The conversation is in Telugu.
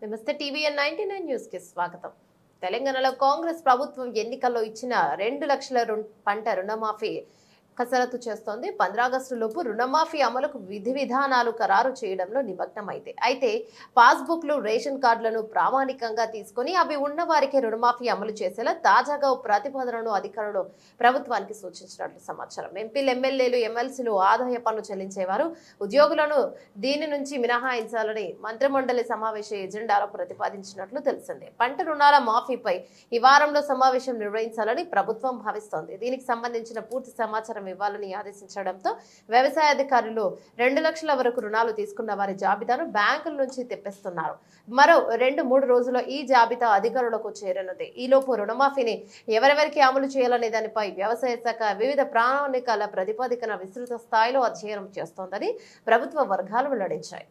నమస్తే టీవీఎన్ 99 న్యూస్ కి స్వాగతం. తెలంగాణలో కాంగ్రెస్ ప్రభుత్వం ఎన్నికల్లో ఇచ్చిన 2 లక్షల పంట రుణమాఫీ కసరత్తు చేస్తోంది. 15 ఆగస్టు లోపు రుణమాఫీ అమలుకు విధి విధానాలు ఖరారు చేయడంలో నిమగ్నమైంది. అయితే పాస్బుక్లు, రేషన్ కార్డులను ప్రామాణికంగా తీసుకుని అవి ఉన్న వారికి రుణమాఫీ అమలు చేసేలా తాజాగా ప్రతిపాదనను అధికారులు ప్రభుత్వానికి సూచించినట్లు సమాచారం. ఎంపీలు, ఎమ్మెల్యేలు, ఎమ్మెల్సీలు ఆదాయ పన్ను చెల్లించేవారు, ఉద్యోగులను దీని నుంచి మినహాయించాలని మంత్రిమండలి సమావేశ ఎజెండాలో ప్రతిపాదించినట్లు తెలిసిందే. పంట రుణాల మాఫీపై ఈ వారంలో సమావేశం నిర్వహించాలని ప్రభుత్వం భావిస్తోంది. దీనికి సంబంధించిన పూర్తి సమాచారం ఇవ్వాలని ఆదేశించడంతో వ్యవసాయ అధికారులు 2 లక్షల వరకు రుణాలు తీసుకున్న వారి జాబితాను బ్యాంకుల నుంచి తెప్పిస్తున్నారు. మరో 2-3 రోజుల్లో ఈ జాబితా అధికారులకు చేరనుంది. ఈలోపు రుణమాఫీని ఎవరెవరికి అమలు చేయాలనే దానిపై వ్యవసాయ శాఖ వివిధ ప్రణాళికల ప్రతిపాదికన విస్తృత స్థాయిలో అధ్యయనం చేస్తోందని ప్రభుత్వ వర్గాలు వెల్లడించాయి.